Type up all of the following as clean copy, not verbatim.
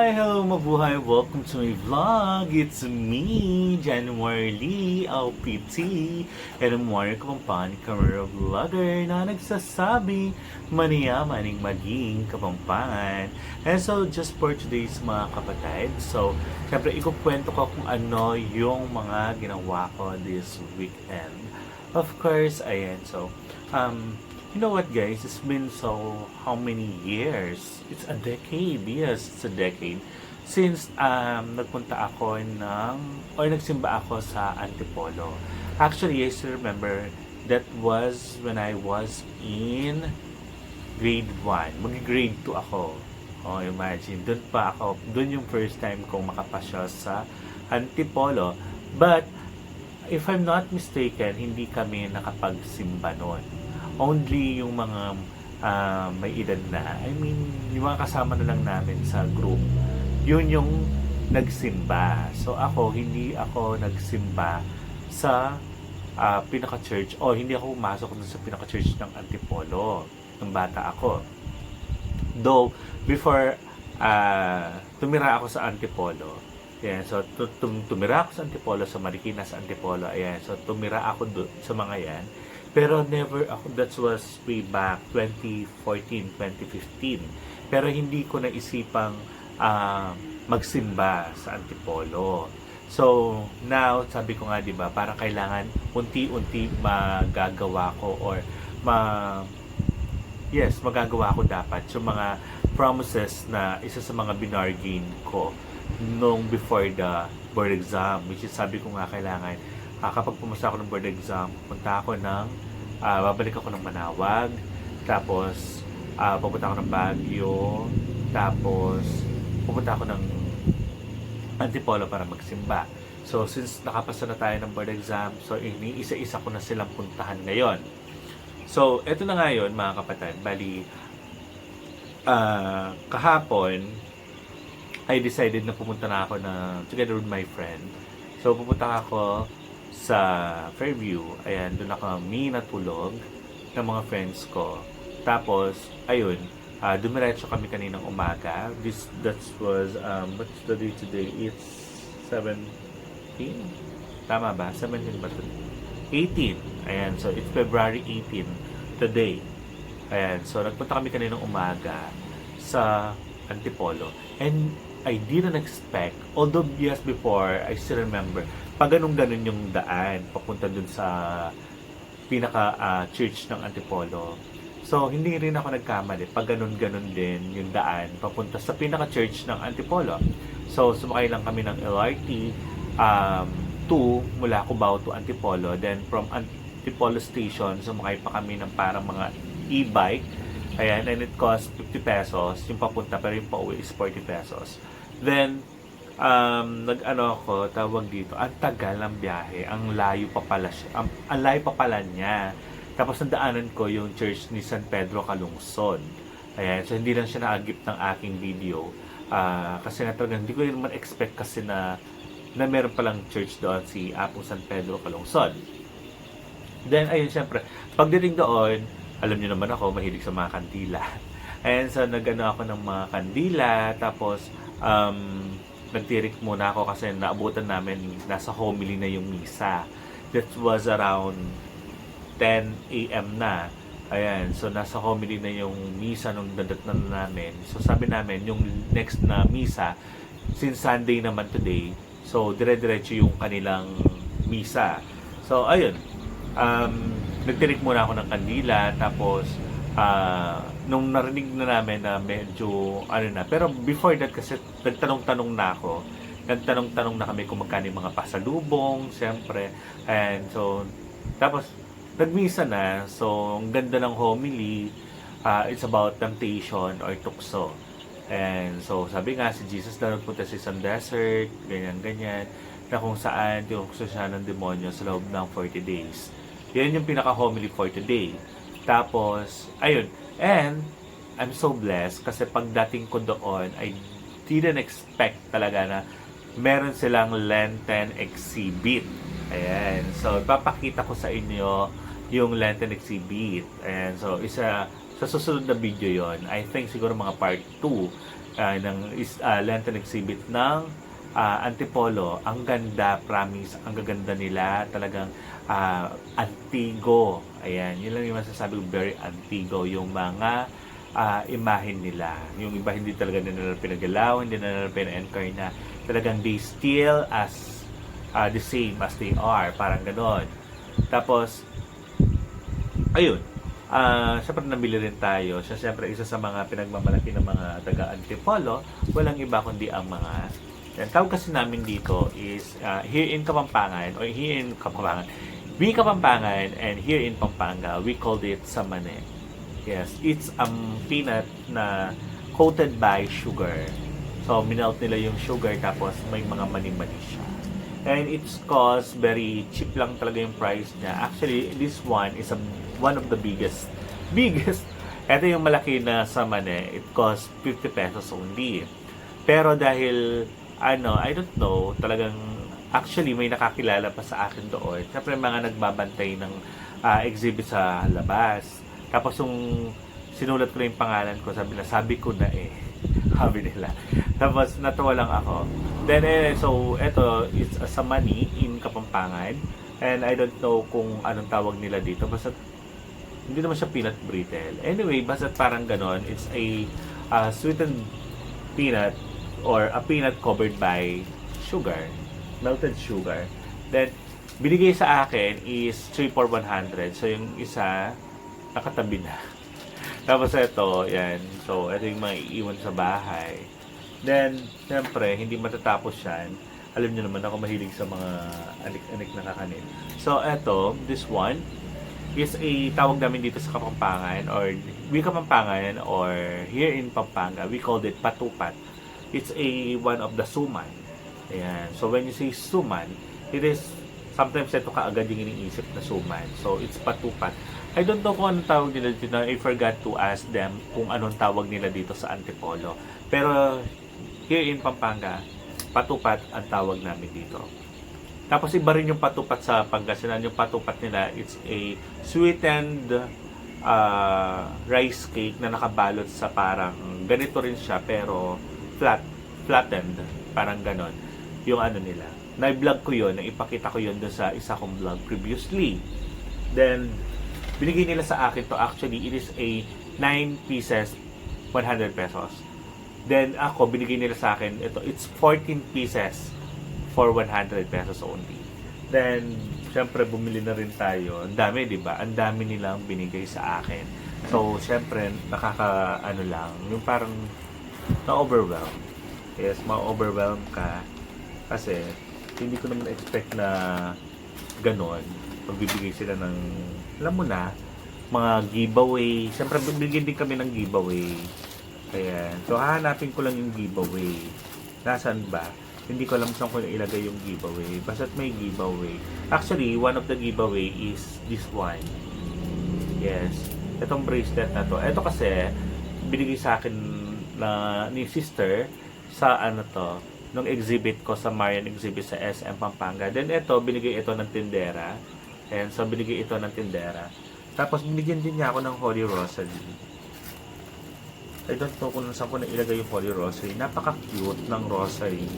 Hi! Hello mabuhay! Welcome to my vlog! It's me, January LPT, and I'm Mario Kapampani, camera vlogger na nagsasabi maniyaman maging Kapampangan. And so, just for today's mga kapatid, so, syempre, ikukwento ko kung ano yung mga ginawa ko this weekend. Of course, ayan, so, you know what guys, it's been so how many years? It's a decade, yes, it's a decade since nagpunta ako nagsimba ako sa Antipolo. Actually, I still remember that was when I was in grade 1. Mag-grade 2 ako. Oh, imagine, doon yung first time kong makapasya sa Antipolo. But if I'm not mistaken, hindi kami nakapagsimba noon. Only yung mga may edad na, I mean, yung mga kasama na lang namin sa group, yun yung nagsimba. So ako, hindi ako nagsimba sa pinaka-church, o hindi ako pumasok sa pinaka-church ng Antipolo ng bata ako. Though, before tumira ako sa Antipolo, yeah, so tumira ako sa Antipolo, sa Marikina, sa Antipolo, ayan, so tumira ako doon sa mga yan. Pero never ako, that was way back 2014, 2015. Pero hindi ko naisipang magsimba sa Antipolo. So, now, sabi ko nga, di ba, parang kailangan unti-unti magagawa ko or magagawa ko dapat yung mga promises na isa sa mga binargain ko nung before the board exam, which is sabi ko nga kailangan kapag pumasa ako ng board exam, babalik ako ng Manawag, tapos pupunta ako ng Baguio, tapos pupunta ako ng Antipolo para magsimba. So, since nakapasa na tayo ng board exam, so iniisa-isa ko na silang puntahan ngayon. So, eto na nga yun, mga kapatid. Bali, kahapon, I decided na pumunta na ako together with my friend. So, pupunta ako sa Fairview. Ayan, doon ako natulog ng mga friends ko. Tapos, ayun, dumiretso kami kaninang umaga. That was, what's the day today? It's 17? Tama ba? 17 ba today? 18. Ayan, so it's February 18 today. Ayan, so nagpunta kami kaninang umaga sa Antipolo. And I didn't expect, although yes, before, I still remember, pag ganun-ganun yung daan, papunta dun sa pinaka-church ng Antipolo. So, hindi rin ako nagkamali. Pag ganun-ganun din yung daan, papunta sa pinaka-church ng Antipolo. So, sumakay lang kami ng LRT mula Cubao to Antipolo. Then, from Antipolo Station, sumakay pa kami ng parang mga e-bike. Ayan, and it cost 50 pesos. Yung papunta, pero yung pauwi is 40 pesos. Then, tawag dito, ang tagal ng biyahe, ang layo pa pala siya, ang layo pa pala niya. Tapos nandaanan ko yung church ni San Pedro Calungsod. Ayan, so hindi lang siya naagip ng aking video. Kasi nga talagang hindi ko naman expect kasi na meron palang church doon, si Apo San Pedro Calungsod. Then, ayun, syempre, pagdating doon, alam niyo naman ako, mahilig sa mga kandila. Ayan, so nag-ano ako ng mga kandila, tapos, nagtirik muna ako kasi naabutan namin, nasa homily na yung misa. That was around 10 a.m. na. Ayan, so nasa homily na yung misa nung dadatnan namin. So sabi namin, yung next na misa, since Sunday naman today, so dire-diretso yung kanilang misa. So ayun, nagtirik muna ako ng kandila, tapos nung narinig na namin na medyo pero before that kasi nagtanong-tanong na kami kung magkano yung mga pasalubong, siyempre, and so tapos nagmisa na. So ang ganda ng homily, it's about temptation or tukso, and so sabi nga si Jesus na nagpunta sa isang desert, ganyan na kung saan tinukso siya ng demonyo sa loob ng 40 days. Yan yung pinaka-homily for today. Tapos, ayun. And, I'm so blessed kasi pagdating ko doon, I didn't expect talaga na meron silang Lenten exhibit. Ayan. So, ipapakita ko sa inyo yung Lenten exhibit. Ayan. So, sa susunod na video yon, I think siguro mga part 2. Lenten exhibit ng Antipolo. Ang ganda, promise, ang gaganda nila, talagang antigo. Ayan, yun lang yung masasabi ko, very antigo yung mga imahin nila. Yung iba hindi talaga nila pinagalaw, hindi nila pina-encarna. Talagang they still as the same as they are, parang ganon. Tapos ayun, syempre nabili rin tayo. Siya syempre isa sa mga pinagmamalaki ng mga taga-Antipolo. Walang iba kundi ang mga yan. Tawag kasi namin dito is here in Kapampangan or here in Kapampangan. We Kapampangan and here in Pampanga, we called it samane. Yes, it's peanut na coated by sugar. So, minelt nila yung sugar tapos may mga mani-mani siya. And it's cost very cheap lang talaga yung price niya. Actually, this one is one of the biggest. Ito yung malaki na samane. It costs 50 pesos only. Pero dahil I don't know, talagang actually may nakakilala pa sa akin doon. Siyempre mga nagbabantay ng exhibit sa labas. Tapos yung sinulat ko na yung pangalan ko, sabi ko na sabi nila. Tapos natuwa lang ako. Then so eto is a samani in Kapampangan. And I don't know kung anong tawag nila dito. Basta hindi naman siya peanut brittle. Anyway, basta parang ganon. It's a sweetened peanut or a peanut covered by sugar, melted sugar. Then, binigay sa akin is 3 for 100. So, yung isa, nakatabi na. Tapos ito, yan. So, ito yung mga iiwan sa bahay. Then, siyempre, hindi matatapos yan. Alam niyo naman ako mahilig sa mga anik-anik na kakanin. So, ito, this one, is a tawag namin dito sa Kapampangan or we Kapampangan or here in Pampanga, we called it patupat. It's one of the suman. Ayan. So, when you say suman, it is, sometimes ito kaagad yung iniisip na suman. So, it's patupat. I don't know kung anong tawag nila dito. I forgot to ask them kung anong tawag nila dito sa Antipolo. Pero, here in Pampanga, patupat ang tawag namin dito. Tapos, iba rin yung patupat sa Pangasinan. Yung patupat nila, it's a sweetened rice cake na nakabalot sa parang, ganito rin siya, pero flattened, parang ganon yung nila. Na-vlog ko yun, ipakita ko yun doon sa isa kong vlog previously. Then, binigay nila sa akin to. Actually, it is a 9 pieces, 100 pesos. Then, ako, binigay nila sa akin, it's 14 pieces for 100 pesos only. Then, syempre, bumili na rin tayo. Ang dami, di ba? Ang dami nilang binigay sa akin. So, syempre, lang, yung parang na-overwhelm. Yes, ma-overwhelm ka. Kasi, hindi ko naman expect na ganon. Magbibigay sila ng, alam mo na, mga giveaway. Siyempre, bibigyan din kami ng giveaway. Kaya, so, hahanapin ko lang yung giveaway. Nasaan ba? Hindi ko alam saan ko ilagay yung giveaway. Basta't may giveaway. Actually, one of the giveaway is this one. Yes. Itong bracelet na to. Ito kasi, binigay sa akin ni sister sa nung exhibit ko sa Marian exhibit sa SM Pampanga. Then ito, binigay ito ng tindera. And so, binigay ito ng tindera. Tapos, binigyan din niya ako ng Holy Rosary. I don't know kung saan ko na ilagay yung Holy Rosary. Napaka-cute ng rosary.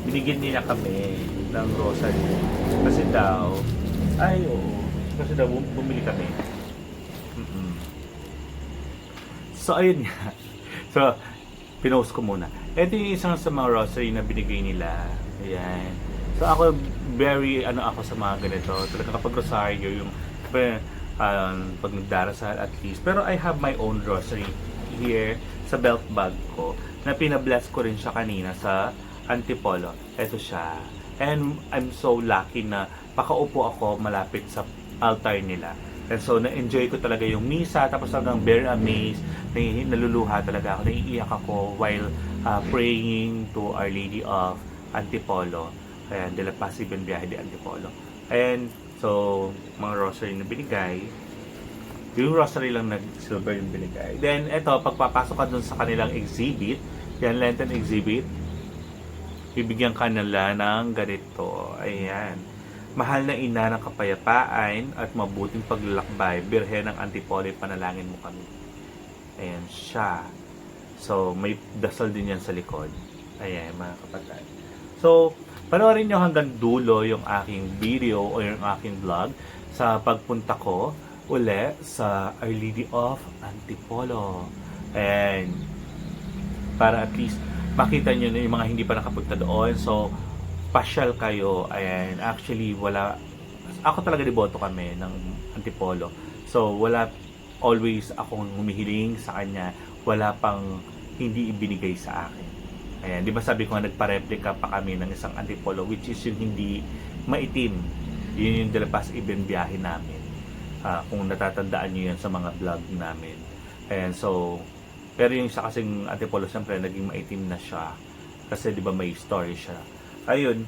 Binigyan niya kami ng rosary. Kasi daw, kasi daw, bumili kami. So, ayun nga. So, pinost ko muna. Ito yung isang sa mga rosary na binigay nila. Ayan. So, ako, very, ako sa mga ganito. Talaga kapag rosaryo, yung, pag nagdarasal at least. Pero I have my own rosary here sa belt bag ko na pinabless ko rin siya kanina sa Antipolo. Ito siya. And I'm so lucky na pakaupo ako malapit sa altar nila. And so, na-enjoy ko talaga yung misa. Tapos hanggang very amazed. Naluluha talaga ako. Naiiyak ako while praying to Our Lady of Antipolo. Ayan, de la Paz y Bienviaje de Antipolo. And so, mga rosary na binigay. Yung rosary lang nag-silver yung binigay. Then, eto, pagpapasok ka dun sa kanilang exhibit, yan, Lenten exhibit, bibigyan ka nila ng ganito. Ayan. Mahal na ina ng kapayapaan at mabuting paglalakbay, Birhen ng Antipolo, panalangin mo kami. Ayan siya. So, may dasal din yan sa likod. Ayan, mga kapatid. So, panoorin nyo hanggang dulo yung aking video o yung aking vlog sa pagpunta ko uli sa Our Lady of Antipolo. And para at least makita nyo na yung mga hindi pa nakapunta doon. So, pasyal kayo. Ayan, actually, wala. Ako talaga deboto kami ng Antipolo. So, wala always akong humihiling sa kanya. Wala pang hindi ibinigay sa akin. Ayan, di ba sabi ko nga nagpa-replica pa kami ng isang Antipolo, which is yung hindi maitim. Yun yung dalapas ibinbiyahe namin. Kung natatandaan nyo yan sa mga vlog namin. Ayan, so, pero yung isa kasing Antipolo, siyempre, naging maitim na siya. Kasi di ba may story siya. Ayun.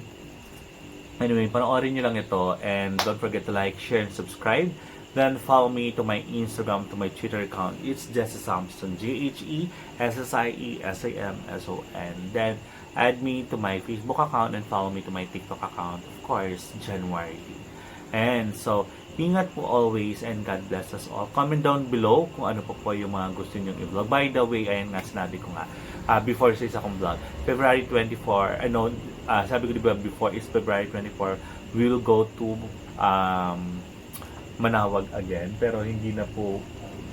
Anyway, panoorin nyo lang ito. And don't forget to like, share, and subscribe. Then follow me to my Instagram, to my Twitter account. It's Jesse Samson, JheSsieSamson. Then add me to my Facebook account and follow me to my TikTok account, of course, January. And so, ingat po always and God bless us all. Comment down below kung ano po yung mga gusto nyo i-vlog. By the way, ayan nga sinabi ko nga, before sa isa kong vlog, February 24, sabi ko diba before is February 24, we will go to Manawag again, pero hindi na po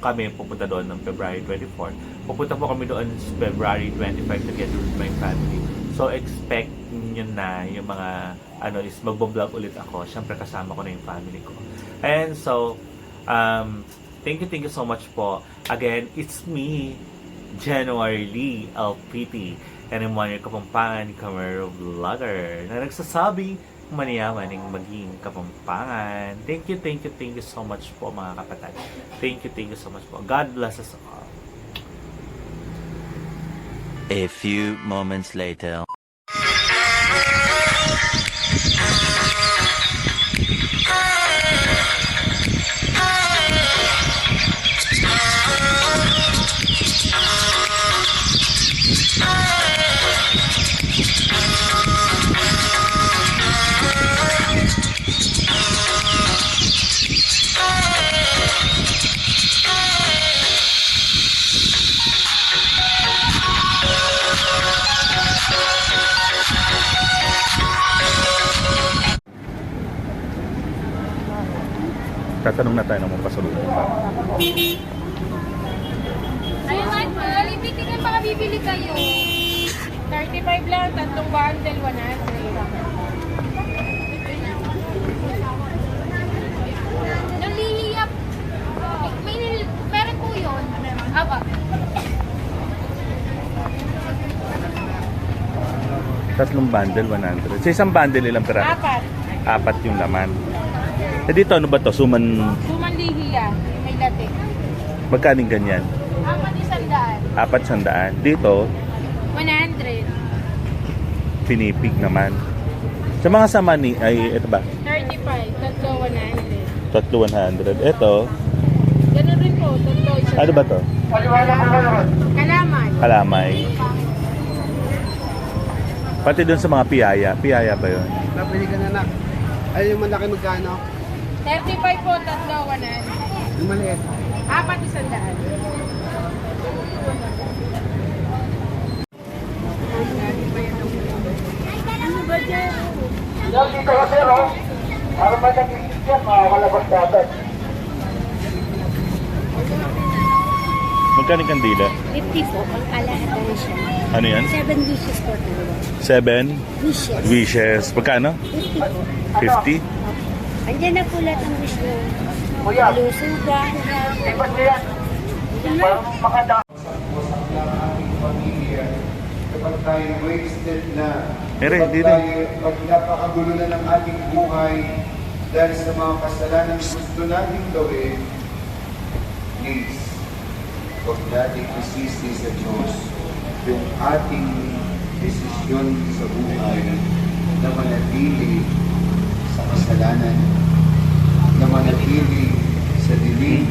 kami pupunta doon ng February 24. Pupunta po kami doon February 25 together with my family. So expect nyo na yung mga is magbo-vlog ulit ako. Siyempre kasama ko na yung family ko. And so thank you so much po. Again, it's me, January Lee LPT, and I'm one your Kapampangan camera vlogger na nagsasabi maniyaman ng maging Kapampangan. Thank you so much po mga kapatid. Thank you so much po. God bless us all. A few moments later. Tatanong na tayo ng mga pasalubong. Ayun, Michael, ibigay baka bibili kayo. 35 lang, tatlong bundle, 100. Nalihiyap. Meron po yun. Aba. Tatlong bundle, 100. Sa isang bundle, ilang pera? 4. 4 yung laman. Dito, ano ba to? Suman Lihiya. May dati. magkaning ganyan? 4 100. 400. Dito, 100. pinipig naman. Sa mga samani, ay, ito ba? 35. Tatlo 100. Tatlo 100. Ito, Ganun rin po. Tatlo isa. ano ba to? Kalaman. Kalamay. Pati doon sa mga piyaya. Piyaya ba yun? Napili ka na, nak. Ay, yung malaki magkano? 35 po. Tatlo 100. Yung maliit. 4 100. Yan, dito ka, sir, oh. Para ba nag-isip yan, makakalabas natin. Magkano yung kandila? 50 po, ang kalahatan na siya. Ano yan? 7 dishes po talaga. 7 Dishes. wishes. Magkano? 50 po. 50? Andiyan na po lahat ang wish nyo. Kuya, Kalusugan. ipas niya yan. Parang makadaan. Kapag tayo wasted na, Ere, di rin. pag napakagulo na ng ating buhay, dahil sa mga kasalanan gusto natin gawin, please, huwag natin isisi sa Diyos yung ating desisyon sa buhay na manatili sa kasalanan, na manatili sa dilim.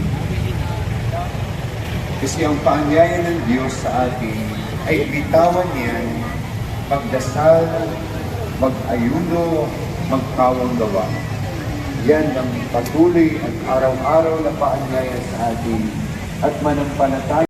Kasi ang paanyaya ng Diyos sa atin ay bitawan niyan, magdasal, mag-ayuno, magkawang gawa. Yan ang patuloy at araw-araw na paanyaya sa atin at manampalataya.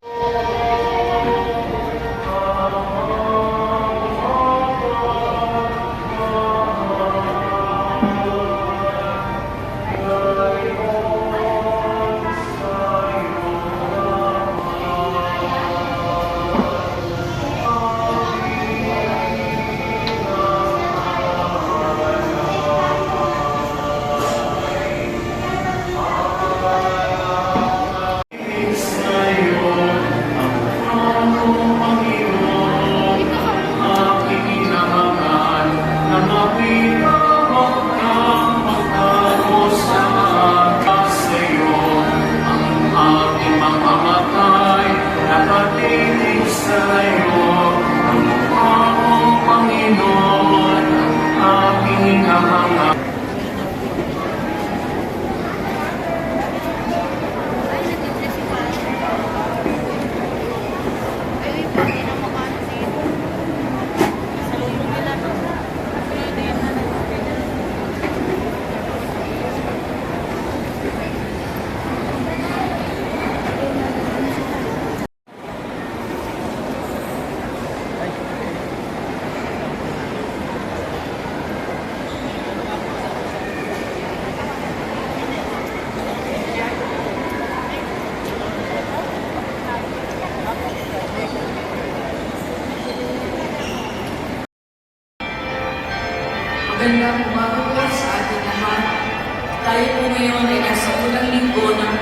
linggo ng